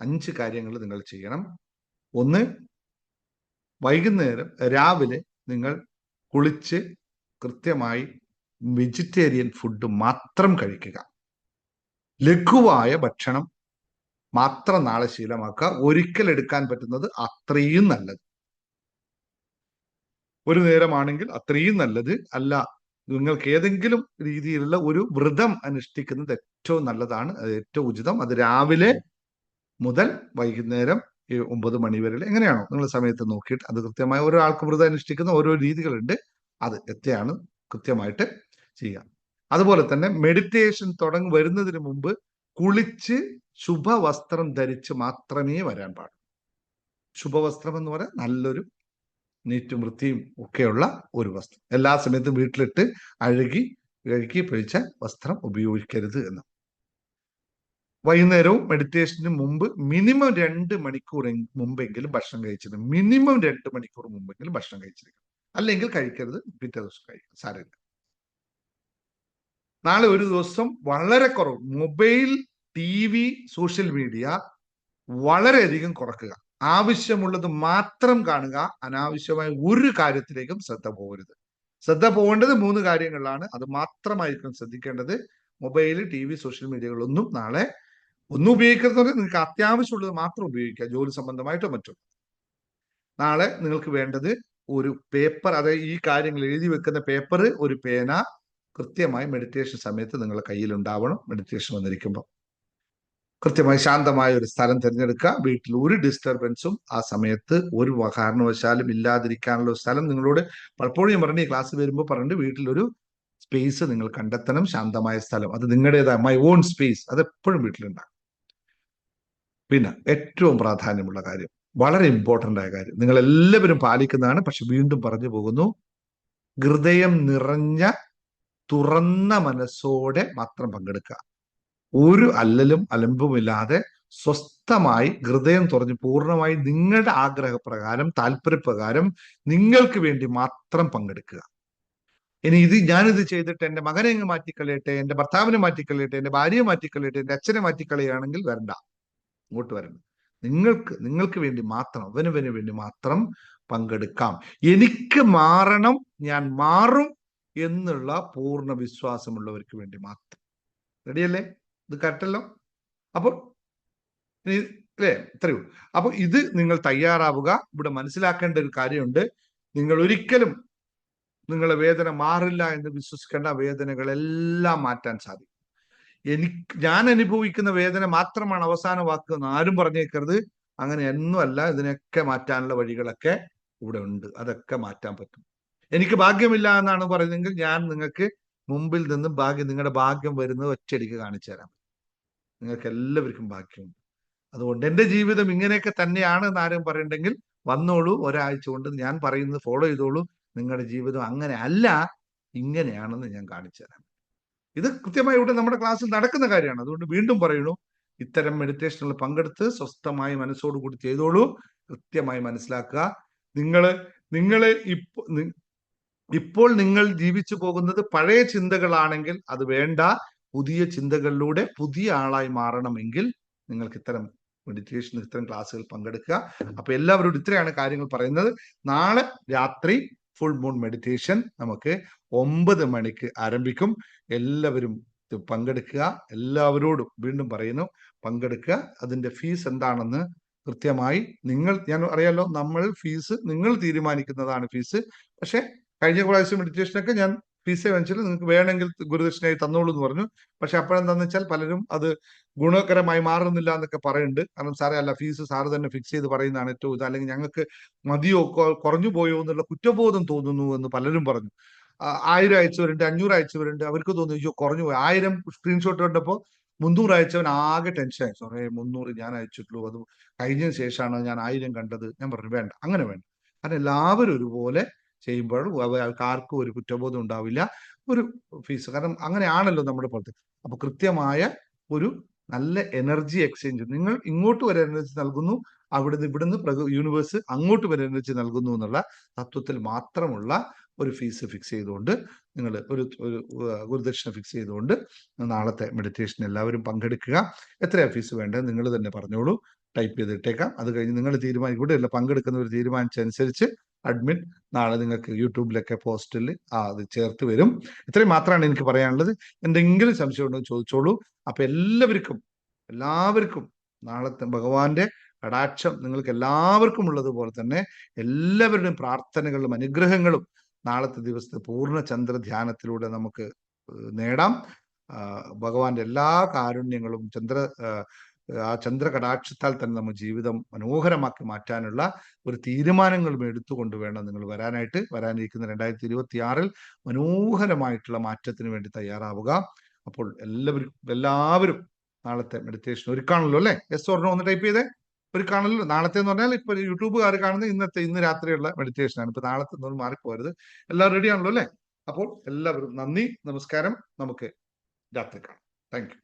5 കാര്യങ്ങൾ നിങ്ങൾ ചെയ്യണം. 1, രാവിലെ നിങ്ങൾ കുളിച്ച് കൃത്യമായി വെജിറ്റേറിയൻ ഫുഡ് മാത്രം കഴിക്കുക. ലഘുവായ ഭക്ഷണം മാത്രം നാളെ ശീലമാക്കുക. ഒരിക്കൽ എടുക്കാൻ പറ്റുന്നത് അത്രയും നല്ലത്. ഒരു നേരമാണെങ്കിൽ അത്രയും നല്ലത്. അല്ല, നിങ്ങൾക്ക് ഏതെങ്കിലും രീതിയിലുള്ള ഒരു വ്രതം അനുഷ്ഠിക്കുന്നത് ഏറ്റവും നല്ലതാണ്, അത് ഏറ്റവും ഉചിതം. അത് രാവിലെ മുതൽ വൈകുന്നേരം 9 മണി വരെ എങ്ങനെയാണോ നിങ്ങൾ സമയത്ത് നോക്കിയിട്ട്, അത് കൃത്യമായി ഓരോ ആൾക്ക് വ്രതം അനുഷ്ഠിക്കുന്ന ഓരോ രീതികളുണ്ട്, അത് എത്രയാണ് കൃത്യമായിട്ട് ചെയ്യുക. അതുപോലെ തന്നെ മെഡിറ്റേഷൻ വരുന്നതിന് മുമ്പ് കുളിച്ച് ശുഭവസ്ത്രം ധരിച്ച് മാത്രമേ വരാൻ പാടുള്ളൂ. ശുഭവസ്ത്രം എന്ന് പറയാൻ നല്ലൊരു നീറ്റും വൃത്തിയും ഒക്കെയുള്ള ഒരു വസ്ത്രം. എല്ലാ സമയത്തും വീട്ടിലിട്ട് കഴുകി പിഴിച്ച വസ്ത്രം ഉപയോഗിക്കരുത് എന്ന്. വൈകുന്നേരവും മെഡിറ്റേഷന് മുമ്പ് മിനിമം 2 മണിക്കൂർ മുമ്പെങ്കിലും ഭക്ഷണം കഴിച്ചിരുന്നു. മിനിമം 2 മണിക്കൂർ മുമ്പെങ്കിലും ഭക്ഷണം കഴിച്ചിരിക്കണം. അല്ലെങ്കിൽ കഴിക്കരുത്, പിറ്റേ ദിവസം കഴിക്കണം, സാരമില്ല. നാളെ ഒരു ദിവസം വളരെ കുറവ് മൊബൈൽ, TV, സോഷ്യൽ മീഡിയ വളരെയധികം കുറക്കുക. ആവശ്യമുള്ളത് മാത്രം കാണുക. അനാവശ്യമായ ഒരു കാര്യത്തിലേക്കും ശ്രദ്ധ പോകരുത്. ശ്രദ്ധ പോകേണ്ടത് 3 കാര്യങ്ങളിലാണ്. അത് മാത്രമായിരിക്കും ശ്രദ്ധിക്കേണ്ടത്. മൊബൈൽ, TV, സോഷ്യൽ മീഡിയകളൊന്നും നാളെ ഒന്നും ഉപയോഗിക്കുന്നത് നിങ്ങൾക്ക് അത്യാവശ്യമുള്ളത് മാത്രം ഉപയോഗിക്കുക, ജോലി സംബന്ധമായിട്ടോ മറ്റോ. നാളെ നിങ്ങൾക്ക് വേണ്ടത് ഒരു പേപ്പർ, അതായത് ഈ കാര്യങ്ങൾ എഴുതി വെക്കുന്ന പേപ്പർ, ഒരു പേന, കൃത്യമായി മെഡിറ്റേഷൻ സമയത്ത് നിങ്ങളുടെ കയ്യിൽ ഉണ്ടാവണം. മെഡിറ്റേഷൻ വന്നിരിക്കുമ്പോൾ കൃത്യമായി ശാന്തമായ ഒരു സ്ഥലം തിരഞ്ഞെടുക്കുക. വീട്ടിൽ ഒരു ഡിസ്റ്റർബൻസും ആ സമയത്ത് ഒരു കാരണവശാലും ഇല്ലാതിരിക്കാനുള്ള ഒരു സ്ഥലം നിങ്ങളോട് പലപ്പോഴും ഞാൻ പറഞ്ഞു, ഈ ക്ലാസ് വരുമ്പോൾ പറഞ്ഞിട്ട് വീട്ടിലൊരു സ്പേസ് നിങ്ങൾ കണ്ടെത്തണം, ശാന്തമായ സ്ഥലം. അത് നിങ്ങളുടേതായ മൈ ഓൺ സ്പേസ്, അത് എപ്പോഴും വീട്ടിലുണ്ടാകും. പിന്നെ ഏറ്റവും പ്രാധാന്യമുള്ള കാര്യം, വളരെ ഇമ്പോർട്ടൻ്റ് ആയ കാര്യം, നിങ്ങൾ എല്ലാവരും പാലിക്കുന്നതാണ്, പക്ഷെ വീണ്ടും പറഞ്ഞു പോകുന്നു, ഹൃദയം നിറഞ്ഞ തുറന്ന മനസ്സോടെ മാത്രം പങ്കെടുക്കുക. ഒരു അല്ലലും അലമ്പുമില്ലാതെ സ്വസ്ഥമായി ഹൃദയം തുറഞ്ഞ് പൂർണ്ണമായി നിങ്ങളുടെ ആഗ്രഹപ്രകാരം, താല്പര്യപ്രകാരം നിങ്ങൾക്ക് വേണ്ടി മാത്രം പങ്കെടുക്കുക. ഇനി ഞാനിത് ചെയ്തിട്ട് എൻ്റെ മകനെ അങ്ങ് മാറ്റിക്കളയട്ടെ, എൻ്റെ ഭർത്താവിനെ മാറ്റിക്കളയട്ടെ, എൻ്റെ ഭാര്യയെ മാറ്റിക്കളയട്ടെ, എൻ്റെ അച്ഛനെ മാറ്റിക്കളയുകയാണെങ്കിൽ വരണ്ട, ഇങ്ങോട്ട് വരണം. നിങ്ങൾക്ക് വേണ്ടി മാത്രം, അവന് വേണ്ടി മാത്രം പങ്കെടുക്കാം. എനിക്ക് മാറണം, ഞാൻ മാറും എന്നുള്ള പൂർണ്ണ വിശ്വാസമുള്ളവർക്ക് വേണ്ടി മാത്രം. റെഡിയല്ലേ? ഇത് കറക്റ്റല്ലോ? അപ്പോൾ അല്ലേ, ഇത്രയേ ഉള്ളൂ. അപ്പൊ ഇത് നിങ്ങൾ തയ്യാറാവുക. ഇവിടെ മനസ്സിലാക്കേണ്ട ഒരു കാര്യമുണ്ട്, നിങ്ങൾ ഒരിക്കലും നിങ്ങളുടെ വേദന മാറില്ല എന്ന് വിശ്വസിക്കേണ്ട. വേദനകളെല്ലാം മാറ്റാൻ സാധിക്കും. ഞാൻ അനുഭവിക്കുന്ന വേദന മാത്രമാണ് അവസാന വാക്ക് എന്ന് ആരും പറഞ്ഞേക്കരുത്. അങ്ങനെ ഒന്നുമല്ല. ഇതിനൊക്കെ മാറ്റാനുള്ള വഴികളൊക്കെ ഇവിടെ ഉണ്ട്. അതൊക്കെ മാറ്റാൻ പറ്റും. എനിക്ക് ഭാഗ്യമില്ല എന്നാണ് പറയുന്നതെങ്കിൽ ഞാൻ നിങ്ങൾക്ക് മുമ്പിൽ നിന്നും നിങ്ങളുടെ ഭാഗ്യം വരുന്നത് ഒറ്റയടിക്ക് കാണിച്ചു തരാം. നിങ്ങൾക്ക് എല്ലാവർക്കും ഭാഗ്യമുണ്ട്. അതുകൊണ്ട് എൻ്റെ ജീവിതം ഇങ്ങനെയൊക്കെ തന്നെയാണ് എന്ന് ആരും പറയണ്ടെങ്കിൽ വന്നോളൂ, ഒരാഴ്ച കൊണ്ട് ഞാൻ പറയുന്നത് ഫോളോ ചെയ്തോളൂ. നിങ്ങളുടെ ജീവിതം അങ്ങനെ അല്ല, ഇങ്ങനെയാണെന്ന് ഞാൻ കാണിച്ചു തരാം. ഇത് കൃത്യമായി ഇവിടെ നമ്മുടെ ക്ലാസ്സിൽ നടക്കുന്ന കാര്യമാണ്. അതുകൊണ്ട് വീണ്ടും പറയുന്നു, ഇത്തരം മെഡിറ്റേഷനിൽ പങ്കെടുത്ത് സ്വസ്ഥമായി മനസ്സോടുകൂടി ചെയ്തോളൂ. കൃത്യമായി മനസ്സിലാക്കുക, ഇപ്പോൾ നിങ്ങൾ ജീവിച്ചു പോകുന്നത് പഴയ ചിന്തകളാണെങ്കിൽ അത് വേണ്ട. പുതിയ ചിന്തകളിലൂടെ പുതിയ ആളായി മാറണമെങ്കിൽ നിങ്ങൾക്ക് ഇത്തരം മെഡിറ്റേഷൻ, ഇത്തരം ക്ലാസ്സുകൾ പങ്കെടുക്കുക. അപ്പൊ എല്ലാവരോടും ഇത്രയാണ് കാര്യങ്ങൾ പറയുന്നത്. നാളെ രാത്രി ഫുൾ മൂൺ മെഡിറ്റേഷൻ നമുക്ക് 9 മണിക്ക് ആരംഭിക്കും. എല്ലാവരും പങ്കെടുക്കുക. എല്ലാവരോടും വീണ്ടും പറയുന്നു, പങ്കെടുക്കുക. അതിന്റെ ഫീസ് എന്താണെന്ന് കൃത്യമായി ഞാൻ അറിയാലോ, ഫീസ് നിങ്ങൾ തീരുമാനിക്കുന്നതാണ് ഫീസ്. പക്ഷെ കഴിഞ്ഞ പ്രാവശ്യം മെഡിറ്റേഷനൊക്കെ ഞാൻ ഫീസേ വാങ്ങിച്ചില്ല, നിങ്ങൾക്ക് വേണമെങ്കിൽ ഗുരുദക്ഷിണയായി തന്നോളൂ എന്ന് പറഞ്ഞു. പക്ഷെ അപ്പോഴെന്താന്ന് വെച്ചാൽ പലരും അത് ഗുണകരമായി മാറുന്നില്ല എന്നൊക്കെ പറയുന്നുണ്ട്. കാരണം സാറേ, അല്ല, ഫീസ് സാറ് തന്നെ ഫിക്സ് ചെയ്ത് പറയുന്നതാണ് ഏറ്റവും ഇത്, അല്ലെങ്കിൽ ഞങ്ങൾക്ക് മതിയോ, കുറഞ്ഞു പോയോ എന്നുള്ള കുറ്റബോധം തോന്നുന്നു എന്ന് പലരും പറഞ്ഞു. 1000 അയച്ചവരുണ്ട്, 500 അയച്ചവരുണ്ട്. അവർക്ക് തോന്നുന്നു കുറഞ്ഞു പോയി. 1000 സ്ക്രീൻഷോട്ട് കണ്ടപ്പോൾ 300 അയച്ചവൻ ആകെ ടെൻഷൻ ആയി. സാറേ, 300 ഞാൻ അയച്ചിട്ടുള്ളൂ, അത് കഴിഞ്ഞതിന് ശേഷമാണ് ഞാൻ 1000 കണ്ടത്. ഞാൻ പറഞ്ഞു, വേണ്ട, അങ്ങനെ വേണ്ട. കാരണം എല്ലാവരും ഒരുപോലെ ചെയ്യുമ്പോൾ ആർക്കും ഒരു കുറ്റബോധം ഉണ്ടാവില്ല. ഒരു ഫീസ്, കാരണം അങ്ങനെയാണല്ലോ നമ്മുടെ പുറത്ത്. അപ്പൊ കൃത്യമായ ഒരു നല്ല എനർജി എക്സ്ചേഞ്ച്, നിങ്ങൾ ഇങ്ങോട്ട് വരെ എനർജി നൽകുന്നു, ഇവിടുന്ന് യൂണിവേഴ്സ് അങ്ങോട്ട് വരെ എനർജി നൽകുന്നു എന്നുള്ള തത്വത്തിൽ മാത്രമുള്ള ഒരു ഫീസ് ഫിക്സ് ചെയ്തുകൊണ്ട്, നിങ്ങൾ ഒരു ഗുരുദക്ഷിണ ഫിക്സ് ചെയ്തുകൊണ്ട് നാളത്തെ മെഡിറ്റേഷൻ എല്ലാവരും പങ്കെടുക്കുക. എത്രയാ ഫീസ് വേണ്ടത് നിങ്ങൾ തന്നെ പറഞ്ഞോളൂ, ടൈപ്പ് ചെയ്തിട്ടേക്കാം. അത് കഴിഞ്ഞ് നിങ്ങൾ തീരുമാനിക്കൂടെ, പങ്കെടുക്കുന്നവർ തീരുമാനിച്ചനുസരിച്ച് അഡ്മിൻ നാളെ നിങ്ങൾക്ക് യൂട്യൂബിലൊക്കെ പോസ്റ്റിൽ അത് ചേർത്ത് വരും. ഇത്രയും മാത്രമാണ് എനിക്ക് പറയാനുള്ളത്. എന്തെങ്കിലും സംശയം ഉണ്ടോ ചോദിച്ചോളൂ. അപ്പൊ എല്ലാവർക്കും നാളത്തെ ഭഗവാന്റെ കടാക്ഷം നിങ്ങൾക്ക് എല്ലാവർക്കും ഉള്ളതുപോലെ തന്നെ എല്ലാവരുടെയും പ്രാർത്ഥനകളും അനുഗ്രഹങ്ങളും നാളത്തെ ദിവസത്തെ പൂർണ്ണചന്ദ്ര ധ്യാനത്തിലൂടെ നമുക്ക് നേടാം. ഭഗവാന്റെ എല്ലാ കാരുണ്യങ്ങളും ആ ചന്ദ്രകടാക്ഷത്താൽ തന്നെ നമ്മൾ ജീവിതം മനോഹരമാക്കി മാറ്റാനുള്ള ഒരു തീരുമാനങ്ങളും എടുത്തുകൊണ്ട് വേണം നിങ്ങൾ വരാനിരിക്കുന്ന 2026 മനോഹരമായിട്ടുള്ള മാറ്റത്തിന് വേണ്ടി തയ്യാറാവുക. അപ്പോൾ എല്ലാവരും നാളത്തെ മെഡിറ്റേഷൻ ഒരുക്കാണല്ലോ അല്ലെ? യെസ് ഓർ നോ ഒന്ന് ടൈപ്പ് ചെയ്തേ. ഒരുക്കാണല്ലോ. നാളത്തെ എന്ന് പറഞ്ഞാൽ ഇപ്പൊ യൂട്യൂബുകാർ കാണുന്നത് ഇന്ന് രാത്രിയുള്ള മെഡിറ്റേഷൻ ആണ്. ഇപ്പൊ നാളത്തെ ഒന്നും മാറിപ്പോരുത്. എല്ലാവരും റെഡി ആണല്ലോ അല്ലെ? അപ്പോൾ എല്ലാവരും നന്ദി, നമസ്കാരം. നമുക്ക് രാത്രി കാണാം. Thank you.